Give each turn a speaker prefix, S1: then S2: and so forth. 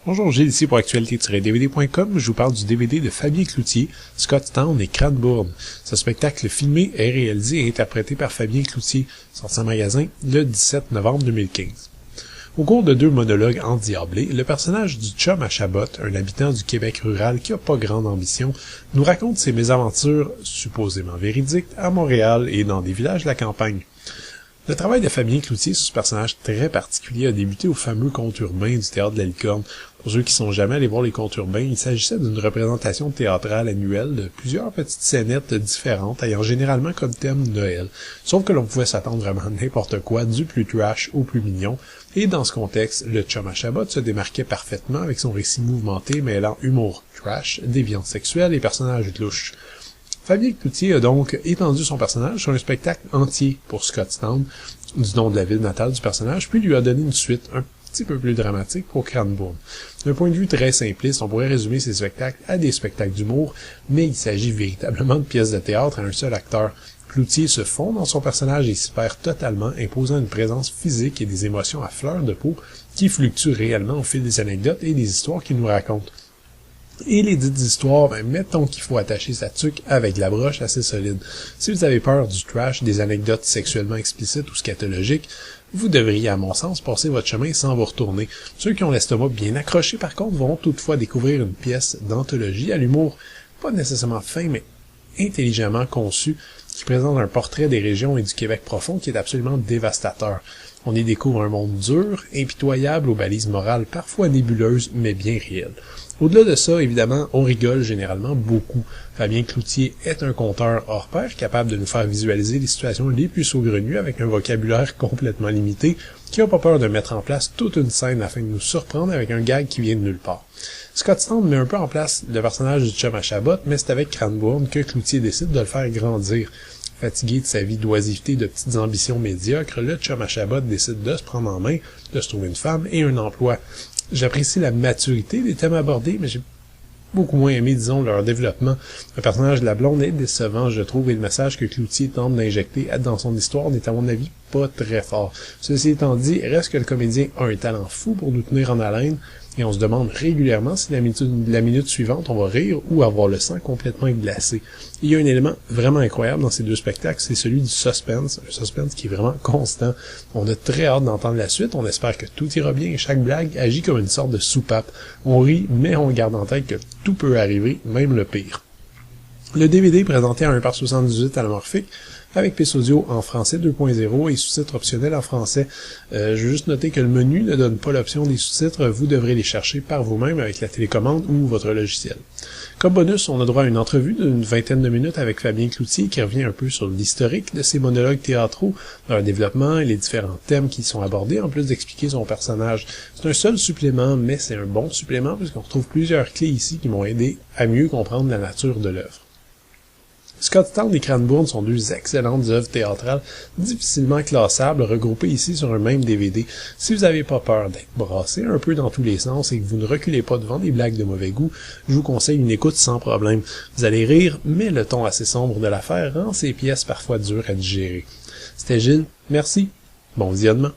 S1: Bonjour, Gilles ici pour actualité-dvd.com. Je vous parle du DVD de Fabien Cloutier, Scottstown et Cranbourne. Ce spectacle filmé est réalisé et interprété par Fabien Cloutier, sorti en magasin le 17 novembre 2015. Au cours de 2 monologues endiablés, le personnage du chum à Chabot, un habitant du Québec rural qui n'a pas grande ambition, nous raconte ses mésaventures, supposément véridiques, à Montréal et dans des villages de la campagne. Le travail de Fabien Cloutier sur ce personnage très particulier a débuté au fameux conte urbain du Théâtre de la Licorne. Pour ceux qui sont jamais allés voir les contes urbains, il s'agissait d'une représentation théâtrale annuelle de plusieurs petites scénettes différentes ayant généralement comme thème Noël. Sauf que l'on pouvait s'attendre vraiment à n'importe quoi, du plus trash au plus mignon. Et dans ce contexte, le chum à Chabot se démarquait parfaitement avec son récit mouvementé mêlant humour trash, déviance sexuelle et personnages louches. Fabien Cloutier a donc étendu son personnage sur un spectacle entier pour Scottstown, du nom de la ville natale du personnage, puis lui a donné une suite un petit peu plus dramatique pour Cranbourne. D'un point de vue très simpliste, on pourrait résumer ces spectacles à des spectacles d'humour, mais il s'agit véritablement de pièces de théâtre à un seul acteur. Cloutier se fond dans son personnage et s'y perd totalement, imposant une présence physique et des émotions à fleur de peau qui fluctuent réellement au fil des anecdotes et des histoires qu'il nous raconte. Et les dites histoires, mettons qu'il faut attacher sa tuque avec de la broche assez solide. Si vous avez peur du trash, des anecdotes sexuellement explicites ou scatologiques, vous devriez, à mon sens, passer votre chemin sans vous retourner. Ceux qui ont l'estomac bien accroché, par contre, vont toutefois découvrir une pièce d'anthologie à l'humour pas nécessairement fin, mais intelligemment conçu, qui présente un portrait des régions et du Québec profond qui est absolument dévastateur. On y découvre un monde dur, impitoyable aux balises morales parfois nébuleuses, mais bien réelles. Au-delà de ça, évidemment, on rigole généralement beaucoup. Fabien Cloutier est un conteur hors pair, capable de nous faire visualiser les situations les plus saugrenues avec un vocabulaire complètement limité, qui n'a pas peur de mettre en place toute une scène afin de nous surprendre avec un gag qui vient de nulle part. Scottstown met un peu en place le personnage du chum à Chabot, mais c'est avec Cranbourne que Cloutier décide de le faire grandir. Fatigué de sa vie d'oisiveté et de petites ambitions médiocres, le chum à Chabot décide de se prendre en main, de se trouver une femme et un emploi. J'apprécie la maturité des thèmes abordés, mais j'ai beaucoup moins aimé, disons, leur développement. Le personnage de la blonde est décevant, je trouve, et le message que Cloutier tente d'injecter dans son histoire n'est, à mon avis, pas très fort. Ceci étant dit, reste que le comédien a un talent fou pour nous tenir en haleine, et on se demande régulièrement si la minute suivante on va rire ou avoir le sang complètement glacé. Il y a un élément vraiment incroyable dans ces 2 spectacles, c'est celui du suspense, un suspense qui est vraiment constant. On a très hâte d'entendre la suite, on espère que tout ira bien et chaque blague agit comme une sorte de soupape. On rit, mais on garde en tête que tout peut arriver, même le pire. Le DVD est présenté à 1/78 anamorphique, avec piste audio en français 2.0 et sous-titres optionnels en français. Je veux juste noter que le menu ne donne pas l'option des sous-titres, vous devrez les chercher par vous-même avec la télécommande ou votre logiciel. Comme bonus, on a droit à une entrevue d'une 20aine de minutes avec Fabien Cloutier qui revient un peu sur l'historique de ses monologues théâtraux, leur développement et les différents thèmes qui y sont abordés, en plus d'expliquer son personnage. C'est un seul supplément, mais c'est un bon supplément puisqu'on retrouve plusieurs clés ici qui m'ont aidé à mieux comprendre la nature de l'œuvre. Scottstown et Cranbourne sont 2 excellentes œuvres théâtrales difficilement classables regroupées ici sur un même DVD. Si vous n'avez pas peur d'être brassé un peu dans tous les sens et que vous ne reculez pas devant des blagues de mauvais goût, je vous conseille une écoute sans problème. Vous allez rire, mais le ton assez sombre de l'affaire rend ces pièces parfois dures à digérer. C'était Gilles, merci, bon visionnement.